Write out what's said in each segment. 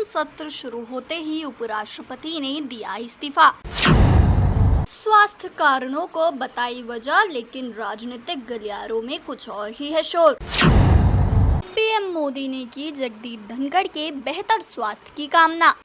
सत्र शुरू होते ही उपराष्ट्रपति ने दिया इस्तीफा। स्वास्थ्य कारणों को बताई वजह, लेकिन राजनीतिक गलियारों में कुछ और ही है शोर। पीएम मोदी ने की जगदीप धनखड़ के बेहतर स्वास्थ्य की कामना।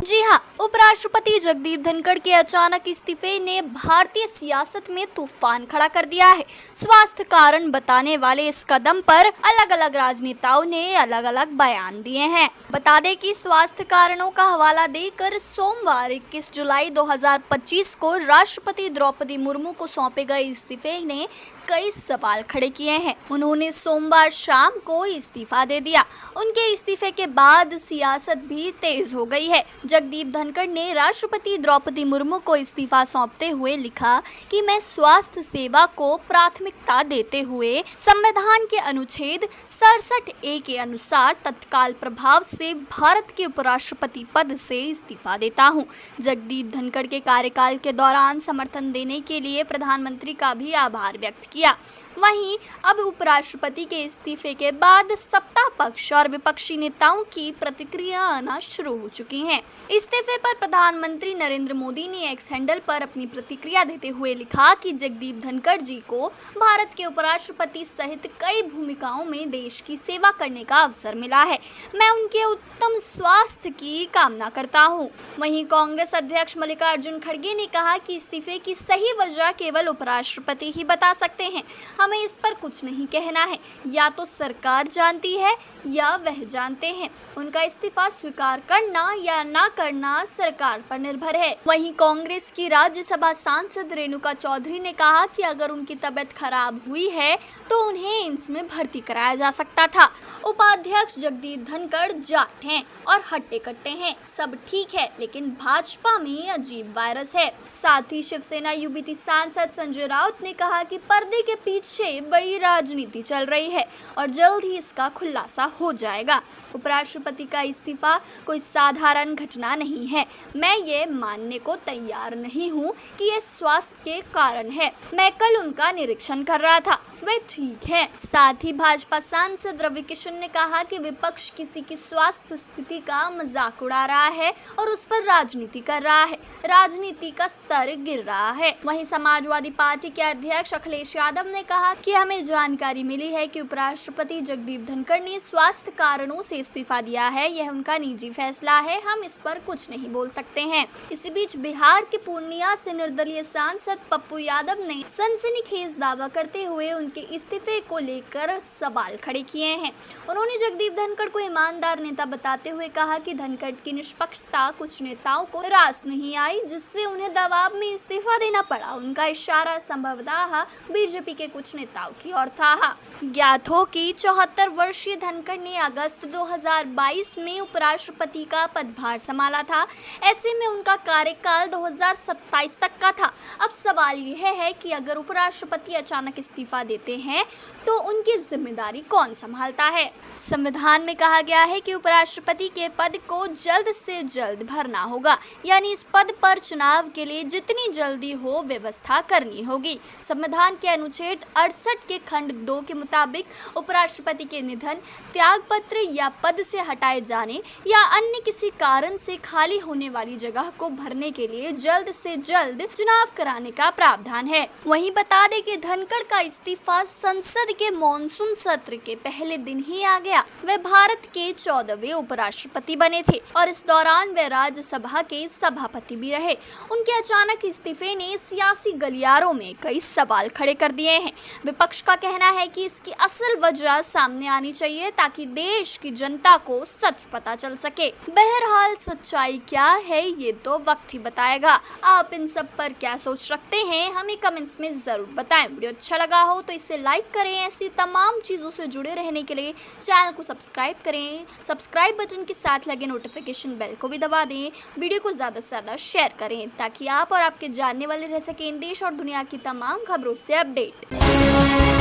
जी हाँ, उपराष्ट्रपति जगदीप धनखड़ के अचानक इस्तीफे ने भारतीय सियासत में तूफान खड़ा कर दिया है। स्वास्थ्य कारण बताने वाले इस कदम पर अलग अलग राजनेताओं ने अलग अलग बयान दिए हैं। बता दें कि स्वास्थ्य कारणों का हवाला देकर सोमवार 21 जुलाई 2025 को राष्ट्रपति द्रौपदी मुर्मू को सौंपे गए इस्तीफे ने कई सवाल खड़े किए हैं। उन्होंने सोमवार शाम को इस्तीफा दे दिया। उनके इस्तीफे के बाद सियासत भी तेज हो गई है। जगदीप धनखड़ ने राष्ट्रपति द्रौपदी मुर्मू को इस्तीफा सौंपते हुए लिखा कि मैं स्वास्थ्य सेवा को प्राथमिकता देते हुए संविधान के अनुच्छेद 67A के अनुसार तत्काल प्रभाव से भारत के उपराष्ट्रपति पद से इस्तीफा देता हूं। जगदीप धनखड़ के कार्यकाल के दौरान समर्थन देने के लिए प्रधानमंत्री का भी आभार व्यक्त किया। वहीं अब उपराष्ट्रपति के इस्तीफे के बाद सत्ता पक्ष और विपक्षी नेताओं की प्रतिक्रिया आना शुरू हो चुकी हैं। इस्तीफे पर प्रधानमंत्री नरेंद्र मोदी ने एक्स हैंडल पर अपनी प्रतिक्रिया देते हुए लिखा कि जगदीप धनखड़ जी को भारत के उपराष्ट्रपति सहित कई भूमिकाओं में देश की सेवा करने का अवसर मिला है। मैं उनके उत्तम स्वास्थ्य की कामना करता हूं। वहीं कांग्रेस अध्यक्ष मल्लिकार्जुन खड़गे ने कहा कि इस्तीफे की सही वजह केवल उपराष्ट्रपति ही बता सकते हैं। हमें इस पर कुछ नहीं कहना है, या तो सरकार जानती है या वह जानते हैं। उनका इस्तीफा स्वीकार करना या ना करना सरकार पर निर्भर है। वहीं कांग्रेस की राज्यसभा सांसद रेणुका चौधरी ने कहा कि अगर उनकी तबीयत खराब हुई है तो उन्हें एम्स में भर्ती कराया जा सकता था। उपाध्यक्ष जगदीप धनखड़ जाट हैं और हट्टे कट्टे हैं, सब ठीक है, लेकिन भाजपा में अजीब वायरस है। साथ ही शिवसेना यूबीटी सांसद संजय राउत ने कहा कि पर्दे के पीछे बड़ी राजनीति चल रही है और जल्द ही इसका खुलासा हो जाएगा। उपराष्ट्रपति का इस्तीफा कोई साधारण घटना नहीं है। मैं ये मानने को तैयार नहीं हूँ कि ये स्वास्थ्य के कारण है। मैं कल उनका निरीक्षण कर रहा था, वे ठीक है। साथ ही भाजपा सांसद रवि किशन ने कहा कि विपक्ष किसी की स्वास्थ्य स्थिति का मजाक उड़ा रहा है और उस पर राजनीति कर रहा है। राजनीति का स्तर गिर रहा है। वहीं समाजवादी पार्टी के अध्यक्ष अखिलेश यादव ने कहा कि हमें जानकारी मिली है कि उपराष्ट्रपति जगदीप धनखड़ ने स्वास्थ्य कारणों से इस्तीफा दिया है। यह उनका निजी फैसला है, हम इस पर कुछ नहीं बोल सकते हैं। इसी बीच बिहार के पूर्णिया से निर्दलीय सांसद पप्पू यादव ने सनसनीखेज दावा करते हुए उनके इस्तीफे को लेकर सवाल खड़े किए हैं। उन्होंने जगदीप धनखड़ को ईमानदार नेता बताते हुए कहा कि धनखड़ की निष्पक्षता कुछ नेताओं को रास नहीं आई, जिससे उन्हें दबाव में इस्तीफा देना पड़ा। उनका इशारा संभवतः बीजेपी के कुछ नेताओं की ओर था। ज्ञात हो कि 74 वर्षीय धनखड़ ने अगस्त 2022 में उपराष्ट्रपति का पदभार संभाला था। ऐसे में उनका कार्यकाल 2027 तक का था। अब सवाल यह है कि अगर उपराष्ट्रपति अचानक इस्तीफा देते हैं तो उनकी जिम्मेदारी कौन संभालता है। संविधान में कहा गया है कि उपराष्ट्रपति के पद को जल्द से जल्द भरना होगा, यानी इस पद पर चुनाव के लिए जितनी जल्दी हो व्यवस्था करनी होगी। संविधान के अनुच्छेद 68 के खंड 2 के मुताबिक उपराष्ट्रपति के निधन, त्यागपत्र या पद से हटाए जाने या अन्य किसी कारण से खाली होने वाली जगह को भरने के लिए जल्द से जल्द चुनाव कराने का प्रावधान है। वहीं बता दें कि धनखड़ का इस्तीफा संसद के मॉनसून सत्र के पहले दिन ही आ गया। वे भारत के 14वें उपराष्ट्रपति बने थे और इस दौरान वे राज्यसभा के सभापति भी रहे। उनके अचानक इस्तीफे ने सियासी गलियारों में कई सवाल खड़े कर दिए हैं। विपक्ष का कहना है कि इसकी असल वजह सामने आनी चाहिए ताकि देश की जनता को सच पता चल सके। बहरहाल सच्चाई क्या है ये तो वक्त ही बताएगा। आप इन सब पर क्या सोच रखते हैं हमें कमेंट्स में जरूर बताएं। वीडियो अच्छा लगा हो तो इसे लाइक करें। ऐसी तमाम चीजों से जुड़े रहने के लिए चैनल को सब्सक्राइब करें। सब्सक्राइब बटन के साथ लगे नोटिफिकेशन बेल को भी दबा दें। वीडियो को ज्यादा से ज्यादा शेयर करें ताकि आप और आपके जानने वाले रह सकें देश और दुनिया की तमाम खबरों से अपडेट।